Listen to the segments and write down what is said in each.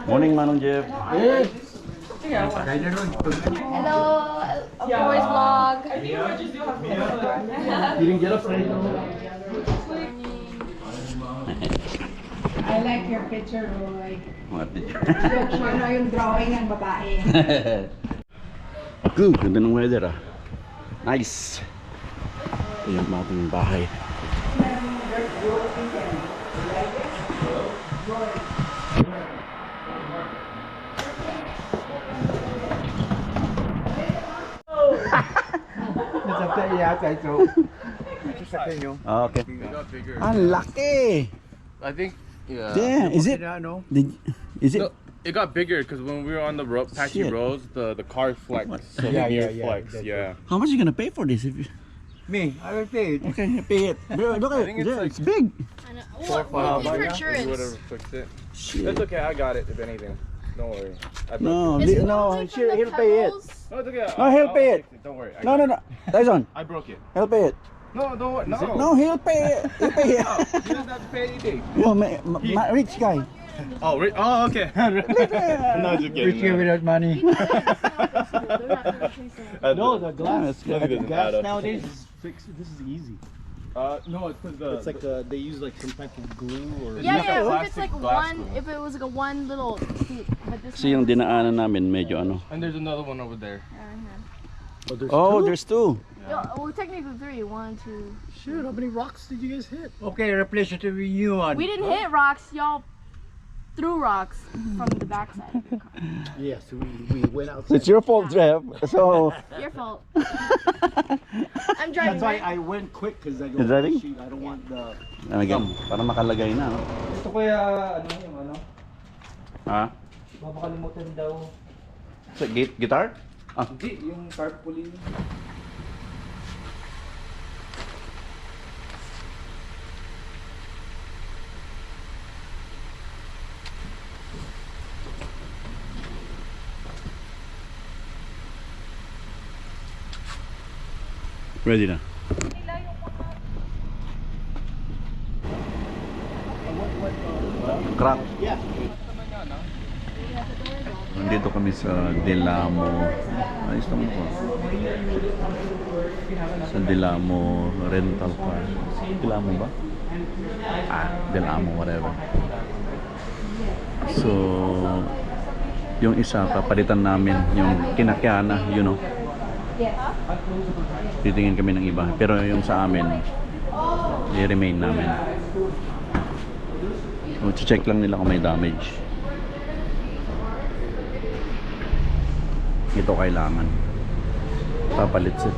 Morning, Manong Jeff. Hello, boys vlog. Eating jello fries. I like your picture, Roy. What picture? Yung drawing ng babae. Good, ganda ng weather ah. Nice. Ito yung ating bahay. Okay. Ang laki! I think, yeah. Damn, is it? Is it? No, it got bigger because when we were on the patchy Shit. roads, the car flexed. Souvenir flexed, yeah. How much are you gonna pay for this? If you... Me, I will pay it. Okay, pay it. Bro, look at it. think it's Yeah, like- it's big. What for Whatever insurance? fixed it. Shit. That's okay, I got it, if anything. Don't worry. No, Is it no, only from the he'll pay it. pebbles? No, it's okay. No, he'll pay it. fix Don't worry. I No, got no, no. Tyson, it. I broke it. he'll pay it. No, don't worry. No. No, he'll pay it. He'll pay it. He doesn't have to pay anything. No, rich guy. Oh, okay. No, just kidding. Rich here without money. No, the glass. Look at this Gas Adam. nowadays is fixed. This is easy. No, it's because It's like they use like some type of glue or. Yeah, It's like a yeah. If it's plastic like glass one, one. if it was like a one little scoop, but this Kasi yung dinaanan namin medyo ano. And there's another one over there. Oh, there's two. Yeah, well, technically three. One, two. Shit, how many rocks did you guys hit? Okay, replace it with a new one. We didn't hit rocks, y'all. Threw rocks from the backside of the car. Yes, we went outside. It's your fault, Jeff. So. Your fault. I'm driving. That's why Right? I went quick because I go. Is that it? Shoot, I don't want the. Again, para makalagay na. No? Ito kuya, ano yung ano? Ha? Babakalimutan daw. Sa guitar? Ah. Hindi, yung tarpaulin. Ready na. Crack. Nandito kami sa Delamo. Ayos naman po. Sa Delamo rental car. Delamo ba? Delamo, whatever. So, yung isa, kapalitan namin yung kinakyana, you know. Titingin kami ng iba. Pero yung sa amin, i-remain namin. So, check lang nila kung may damage. Ito kailangan. Papalit siya.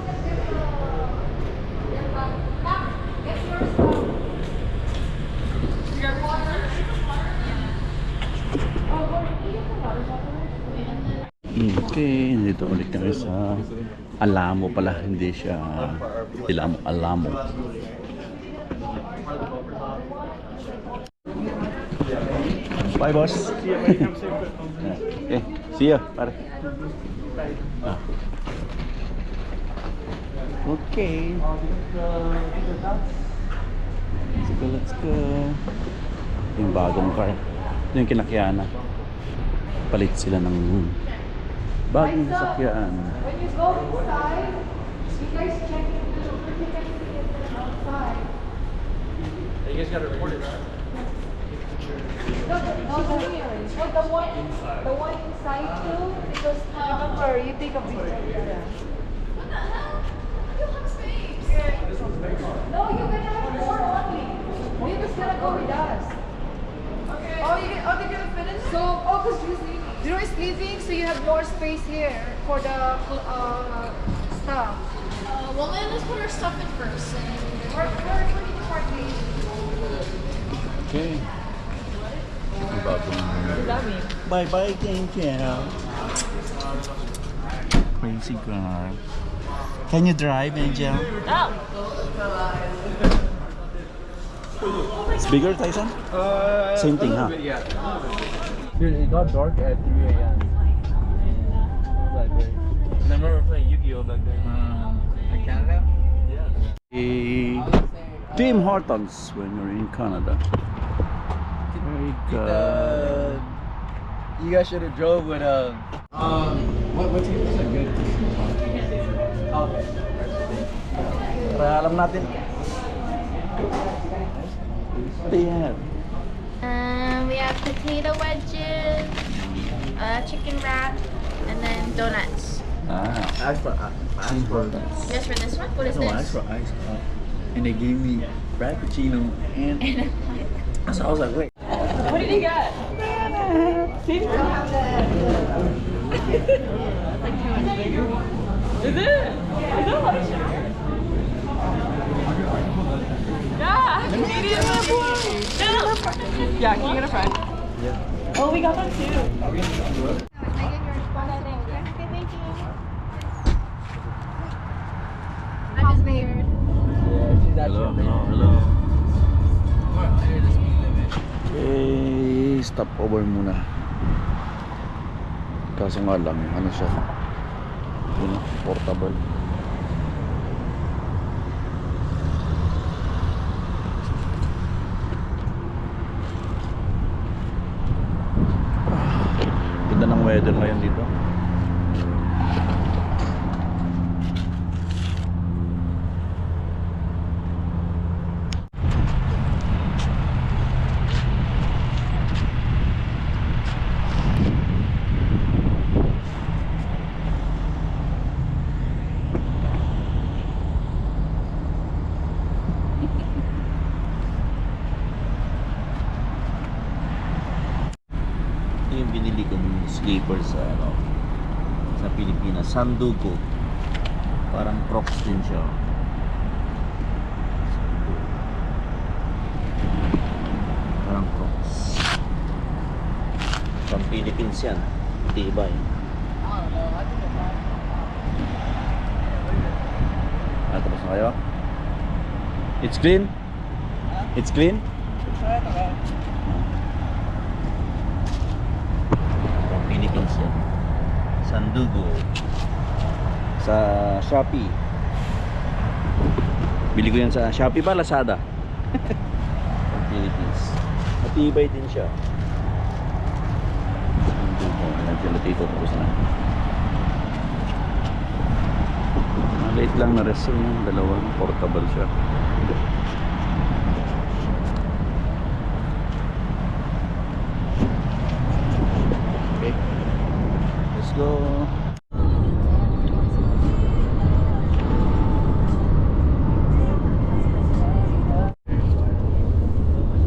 Okay, dito ulit kami sa Alamo pala, hindi siya Delamo, Alamo. Bye, boss. Okay, see ya, pare. Ah. Okay. Let's go. Yung bagong car. Ito yung kinakyana. Palit sila ng bagong sasakyan. When you go inside, you guys check it outside. You guys gotta record it, right? No, the one inside too, because remember, you take a picture. What the hell? You have space. No, you're gonna have four only. Lisa's gonna go with us. Okay. Oh, they're gonna fit in there? So, because Drew is leaving, so you have more space here for the stuff. Well, then let's put our stuff in first. We're putting the party. Okay. Bye-bye, thank you. Crazy car. Can you drive, Angel? No. It's bigger, Tyson? Same thing, huh? Yeah. Dude, it got dark at 3 a.m. Like, great. And I remember playing Yu-Gi-Oh back then. In Canada? Yeah. Tim Hortons when you're in Canada. You guys should have drove with what team is a good? Okay. Para alam natin. What do you have? We have potato wedges, chicken wrap, and then donuts. Ah, Ask for Just for this one? What is no, ask this? for ice coffee. And they gave me frappuccino and so I was like, wait. What did you get? Is it? Is that a lot of sugar? Yeah. Yeah, can you get a friend? Yeah. Oh, we got that too. I'm just weird. Yeah, she's actually hello. Okay, stop over muna. Kaso nga lang, ano siya? Yun, portable. Ganda ng weather ngayon dito. Yung binili kong slippers sa sa Pilipinas, Sandugo. Parang Crocs din siya. Parang Crocs. From Philippines yan. Tibay. Tapos na kayo? It's clean? It's clean? Philippines yan. Sandugo. Sa Shopee. Bili ko yan sa Shopee ba? Lazada? Philippines. Matibay din siya. Sandugo. Nandiyan na dito. Tapos na. Maliit lang na resto yung dalawang. Portable siya. Let's go.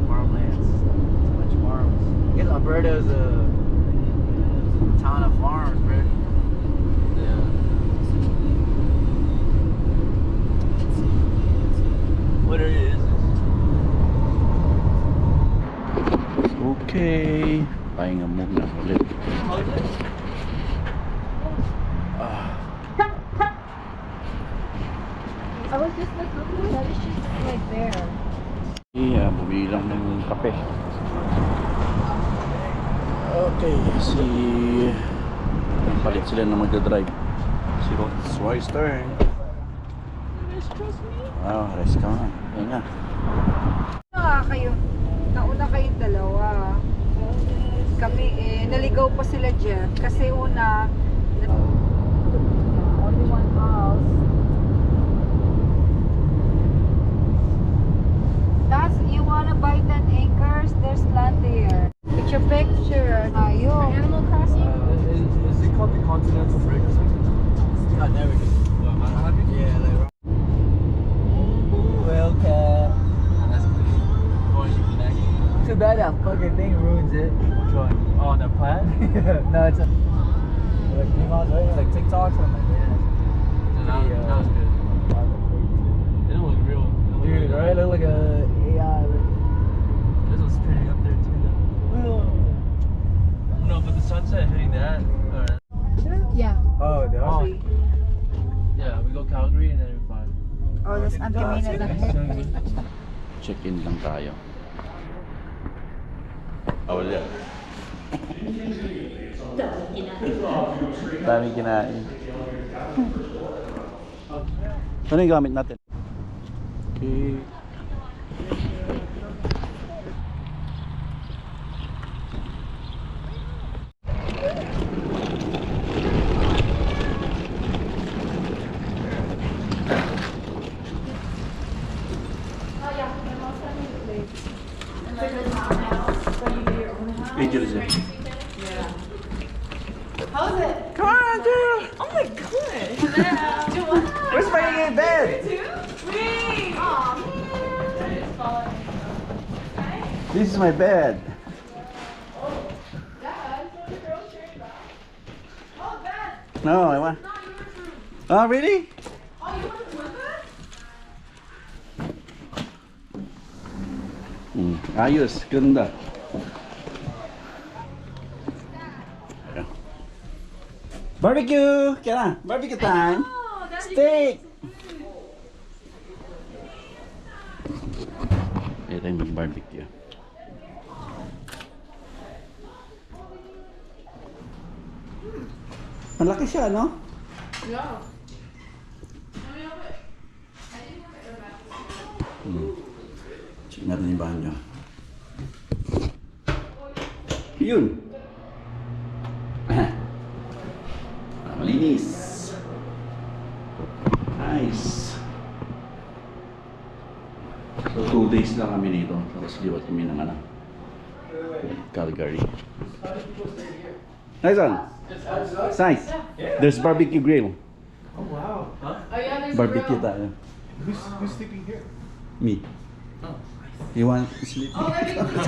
farmlands. So much farms. I guess Alberta is a town of farms, bro. Yeah. What it is. Okay. Pahinga muna ulit. I was just like looking at it, she's like there. Yeah, bumili lang ng kape. Okay, palit sila na magdadrive. Si Roy's turn. Wow, rest ka nga. Ayun nga. Nauna kayong dalawa. Kami naligaw pa sila Jeff. Kasi una, only one house. You wanna buy 10 acres? There's land there. Picture picture. Ayun. Animal Crossing? Is it called the Continental Break or something? God, there we go. Yeah, like. Welcome. That's pretty. Too bad that fucking thing ruins it. Which one? Oh, the plant? No, it's a. Like Nemon's right? Like TikTok? I'm like, yeah. That was good. It looked real. Dude, right? It looked like a AI. This was pretty up there too, though. No, but the sunset hitting that. Yeah. Oh, they are? Yeah, we go Calgary and then we find. Oh, that's Antamina lang. Check-in lang tayo. Wala. Dami kinain. Ano yung gamit natin? Okay. Schedule siya. How's it? Come on, dude! Oh my gosh. Where's my bed? Wait. Aw, This is my bed. Dad, so the girl sharing that? Oh, Dad. No, I want. Not yours room. Oh, really? Oh, you want to live it? Ayos, ganda. Ayan. Barbecue! Kaya na, barbecue time! Oh, Dad, Steak! Ito yung mag-barbecue. Malaki siya, no? Yeah. Check natin yung banyo. Yun! Malinis! Nice! So 2 days lang kami dito. Tapos liwat kami ng Calgary. Nice one! It's nice! There's barbecue grill. Oh wow. Huh? Oh, yeah, there's Barbecue a grill. tayo. Who's sleeping here? Me. Oh. You want to sleep? Oh, there you I go.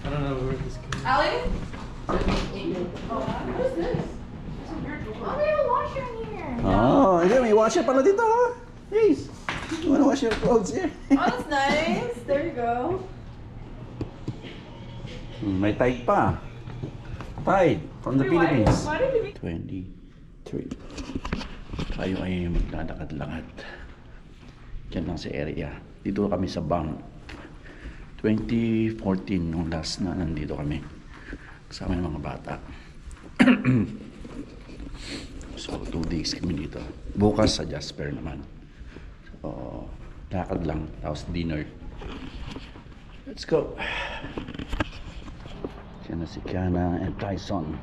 don't know where this goes. Allie? Oh, what is this? There's a weird door. Oh, they have a washer in here. Oh, hindi, may washer pala dito. Please. You wanna wash your clothes here? Oh, that's nice. There you go. May tide pa. Tide from the Philippines. Why did we... 23. Tayo ay maglalakad-lakad. Diyan lang sa area. Dito kami sa Banff. 2014 nung last na nandito kami. Kasama ng mga bata. So 2 days kami dito. Bukas sa Jasper naman. So lakad lang. Tapos dinner. Let's go. Diyan na si Kiana and Tyson.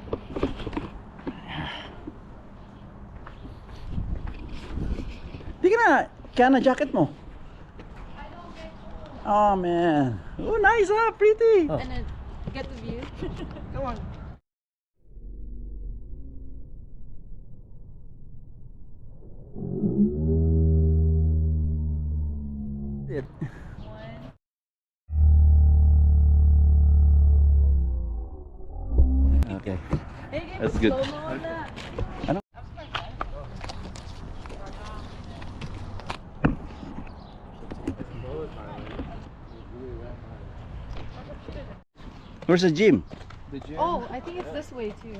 Di ka na, Kiana, jacket mo. Oh man. Oh nice pretty. And then get the view. Come on. Okay. Hey, give That's me good. slow-mo on that. Ano? Where's the gym? The gym. Oh, I think it's this way too. You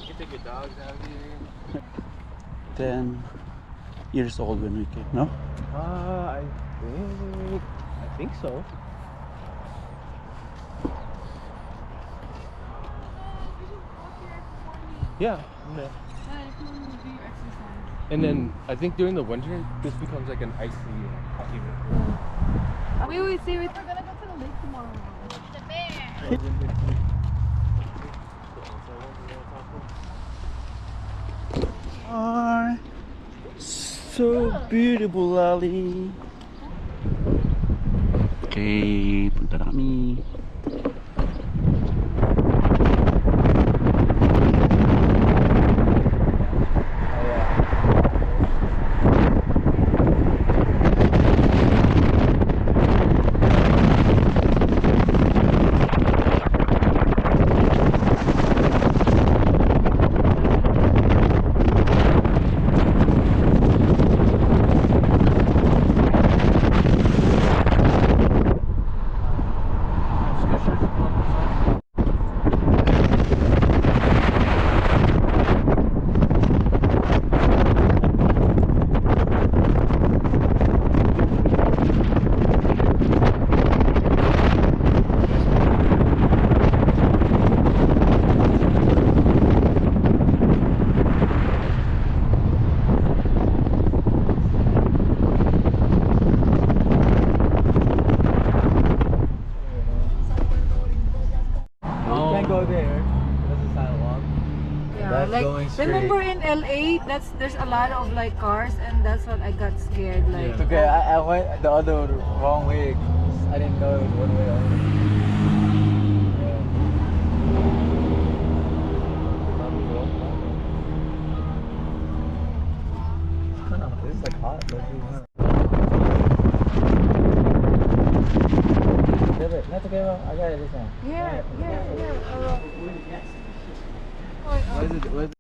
can take your dogs out here. 10 years old when we came, no? I think so. Yeah. And then I think during the winter, this becomes like an icy hockey rink. Wait, see, we're gonna go to the lake tomorrow. The bear. Are so beautiful, Lali. Okay, punta na kami. straight. Remember in LA, there's a lot of like cars, and that's what I got scared. Like, Okay, I went the other wrong way. I didn't know it was one way only. This is like hot. That's okay, bro. I got it this time. yeah. What is it? What is it?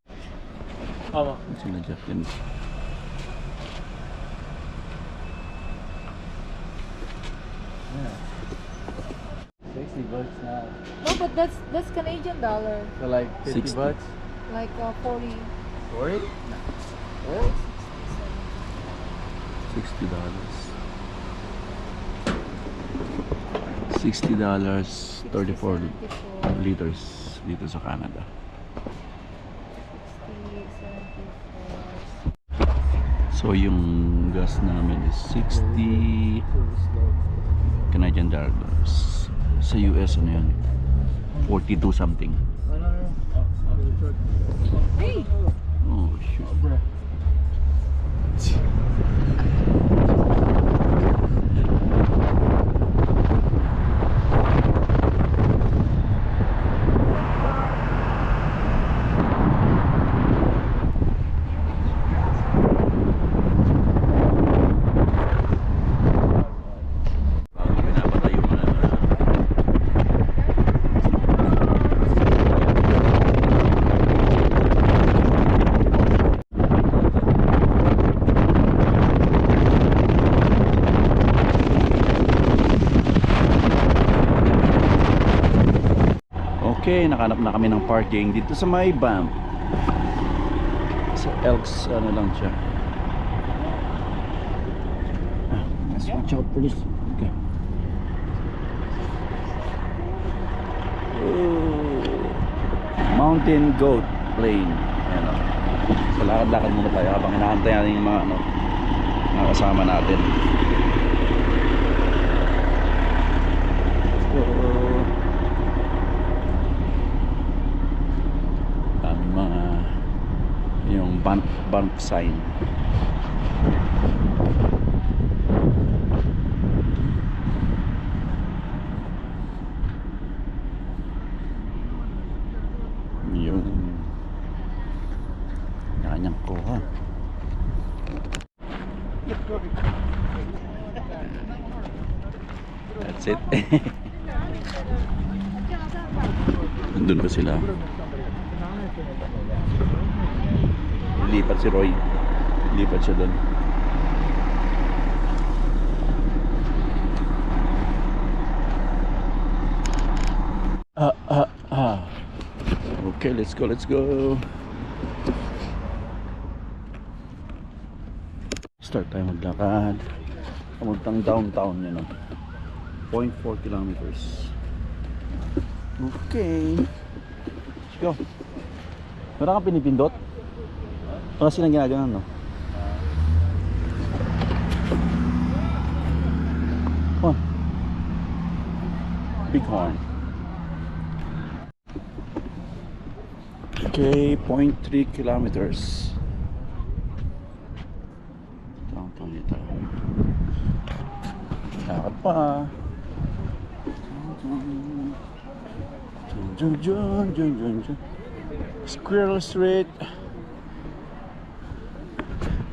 Oh, Sila Jeff din. yeah. $60 now. No, but that's Canadian dollar. So like 50 $60. bucks? Like 40. 40? What? $60, 34 liters dito sa Canada. 60, 74. So yung gas namin is 60 Canadian dollars. Sa US ano yun? 42 something. Oh, no. Hey! Oh shoot. Okay, nakahanap na kami ng parking dito sa may Banff. Sa Elks, ano lang siya. Let's watch out for this. Okay. Oh, Mountain Goat Plain. Ayan o. So lakad-lakad muna tayo habang hinahantay natin yung mga, mga kasama natin. Yung Banff sign. Yung kanyang kuha. That's it. Nandun pa sila. Lipat si Roy. Lipat siya doon. Okay, let's go. Start tayo maglakad. Pamuntang downtown yun, 0.4 kilometers. Okay. Let's go. Wala kang pinipindot? Wala silang ginagawa, no? Oh. Big horn. Okay, 0.3 kilometers. Downtown ito. Lakad pa. Jun. Squirrel Street.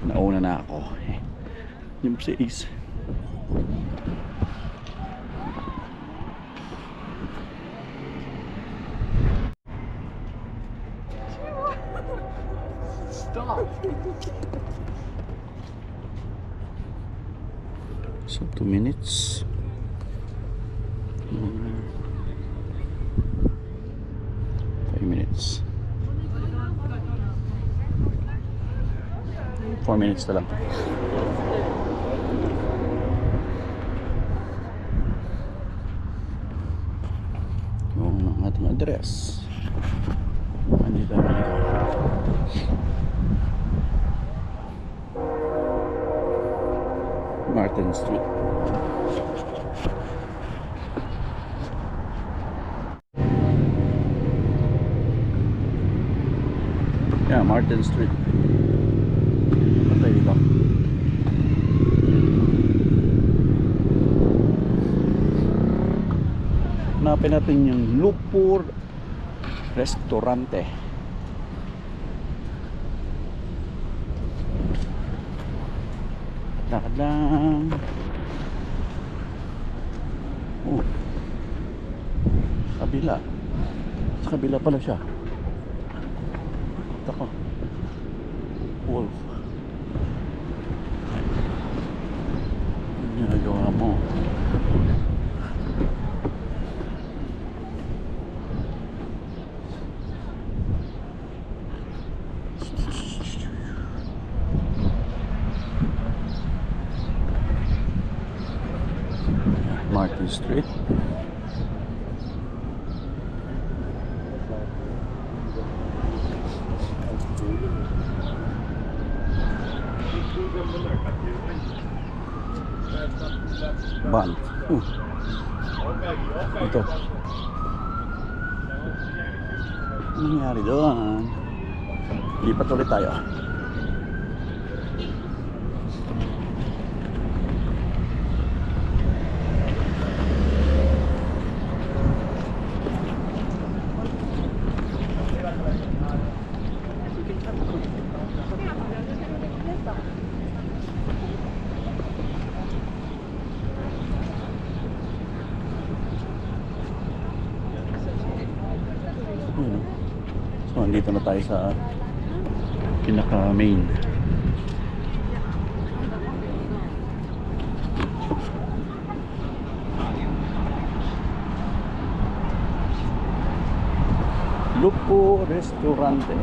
Nauna na ako. Yung 6. Stop! So 2 minutes. 5 minutes. 4 minutes na lang. Yung ating address. Andito na ito. Martin Street. Yeah, Yeah, Martin Street. Patay dito. Hanapin natin yung Lupur Restaurante. Lakad lang. Oh. Kabila. Sa kabila pala siya. Tako. Wolf. Ano ginagawa mo? Martin Street. Banff. Ito. Ano nangyari doon? Lipat ulit tayo. So, andito na tayo sa pinaka-main. Lupo Restaurante.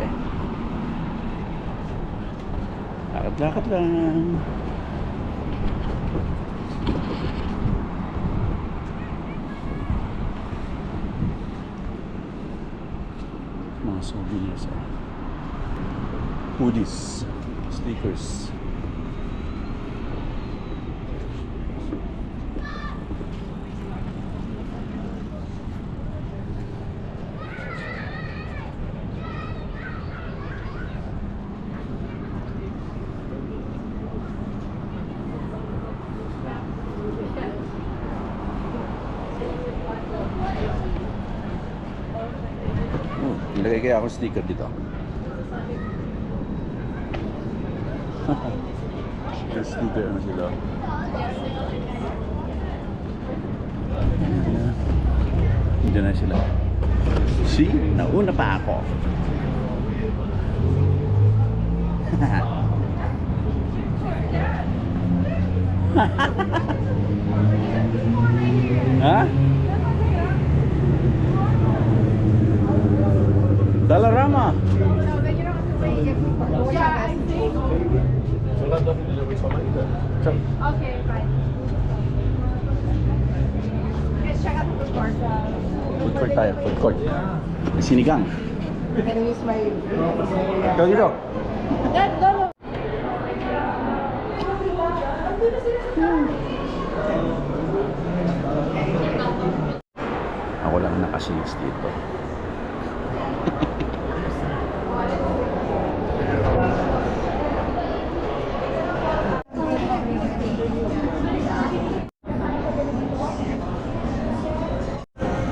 Lakad-lakad lang. Mga souvenirs, hoodies, stickers. Nilagay kaya ako sticker dito. May sticker na sila. Hindi na sila. See? Nauna pa ako. Ha? Dalarama. Okay, fine. Let's check out the food court. Food court tayo, food court. Sinigang. Can I use my... Ikaw dito. No. Ako lang nakasilis dito.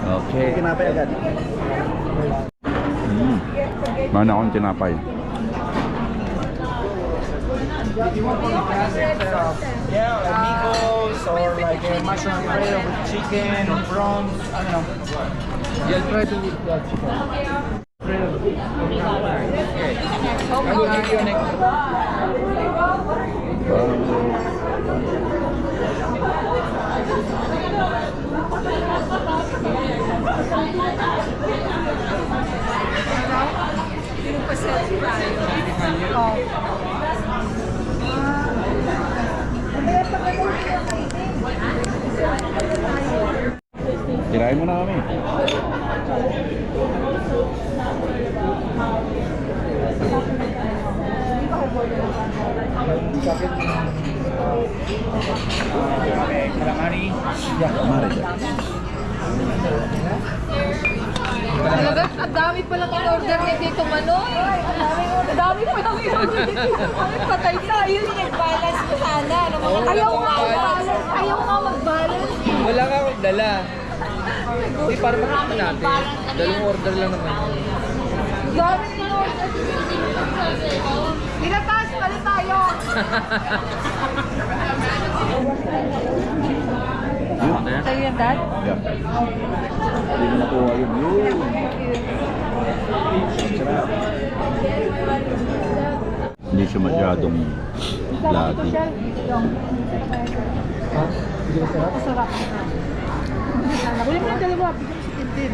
Okay. Tinapay agad. Mana akong tinapay. Yeah, like meatballs or like a mushroom bread with chicken or prawns. I don't know. Yeah, try to eat that chicken. I will give you an egg. Tirahin mo na kami. Calamari. Yeah, calamari. Talaga, ang dami palang in-order ni Tito Manoy. Ang dami palang in-order ni Tito Manoy. Patay tayo. Balance mo sana. Ayaw nga mag-balance. Wala ka akong dala. Hindi, para makita natin. Dalawang order lang naman. Dami in-order. Pinataas pala tayo. Sa'yo yan, Dad? Yeah. Hindi mo nakuha yun. Hindi siya masyadong lati. Ha? Hindi masarap? Masarap. Kunin mo na dalawa. Bigyan mo si Tintin.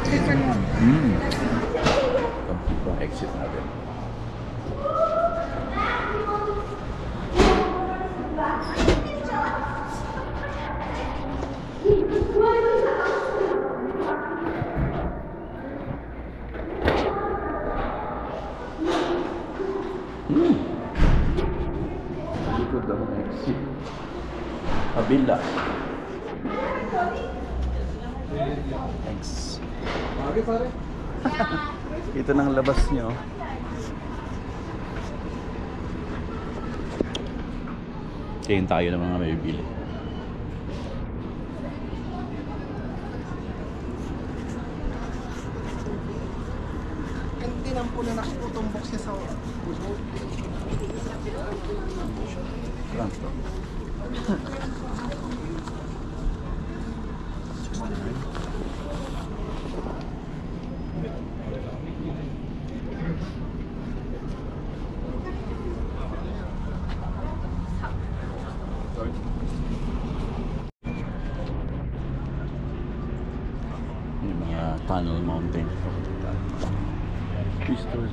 Sticker mo. Exit natin. Likod ang exit. Kabila. Thanks. Ito nang labas nyo. Kain tayo ng mga may bibili. Kantin ang pula na tutumbok siya sa puso. Pronto. Yung mga tunnel mountain. Crystals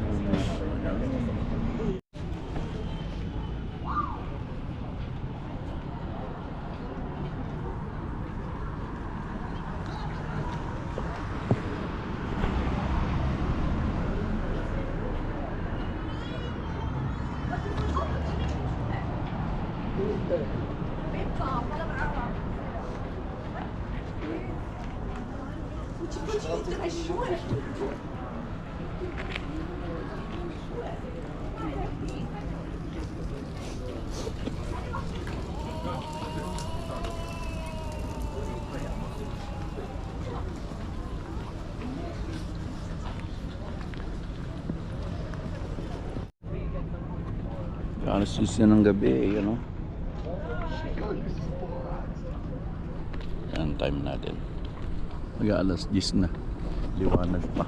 alas 6 na ng gabi, ano? Yan time natin. Mag-alas 10 na. Liwanag pa.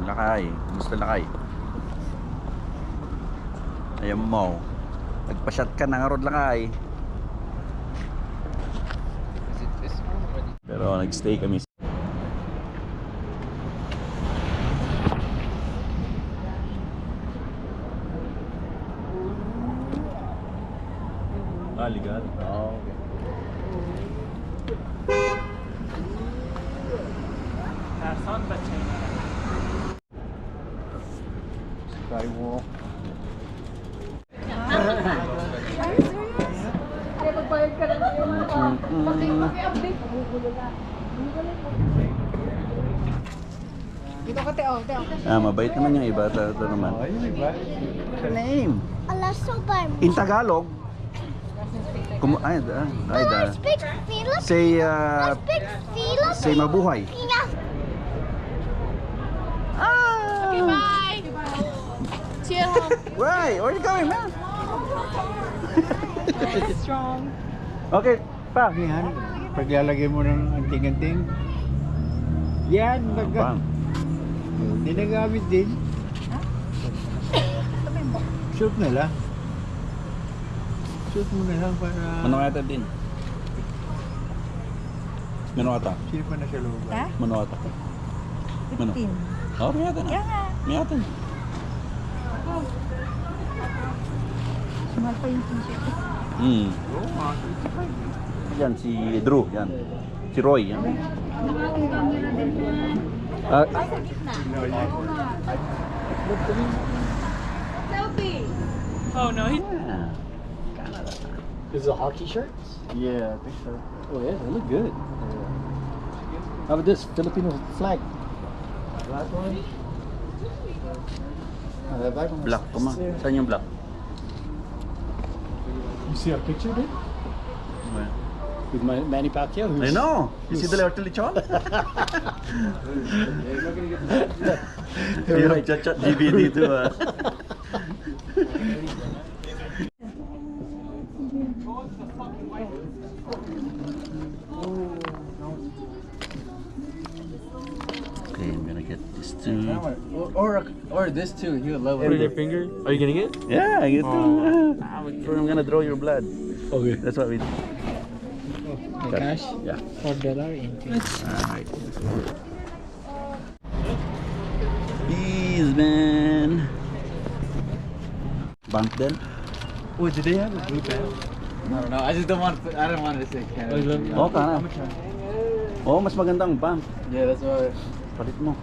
Lakay, gusto lakay. Ayaw mo. Nagpa-shot ka na nga rod lakay. Pero nag-stay kami. Ligat. Oh, okay. Skywalk. Kaya magbayad ka na ng paki-update. Magugulo na. Dito ka, Teo. Mabait naman yung iba. Ito naman. What's your name? In Tagalog. Say mabuhay. Okay, bye. See you at home. Why? Where are you going, man? Strong. Okay, pa. Yan. Paglalagay mo ng anting-anting. Yan. Bang. Hindi nagamit din. Shoot na lang. Shoot mo na lang para... Mano ata din. Mano ata. Sino pa na sa loob? Ha? Mano ata. Mano. 15. Oh, may ata na. Kaya nga. May ata na. Mahal pa yung t-shirt. Yan, si Drew. Yan. Si Roy. Yan. Nakakong camera din man. Ah, Ay, sa gitna. Oo nga. Selfie! Oh no, he. yeah. Is it a hockey shirt? Yeah, I think so. Oh yeah, they look good. How about this Filipino flag? Black one. That black one. Black ko ma. Saan yung black? You see our picture, dude? With Manny Pacquiao. I know. You see the little lechon? You have chat DVD too. Okay, I'm gonna get this too. Or this too. He would love Put it in your finger. Are you getting it? Yeah, I get to. I'm gonna draw your blood. Okay. That's what we do. Cash? Yeah. $4 in change. Alright. Peace, man. Banff then? Oh, did they have a blue band? I don't know. I just don't want to. I don't want to say Canada. Oh, kana. Oh, mas magandang Banff. Yeah, that's why. Palit mo.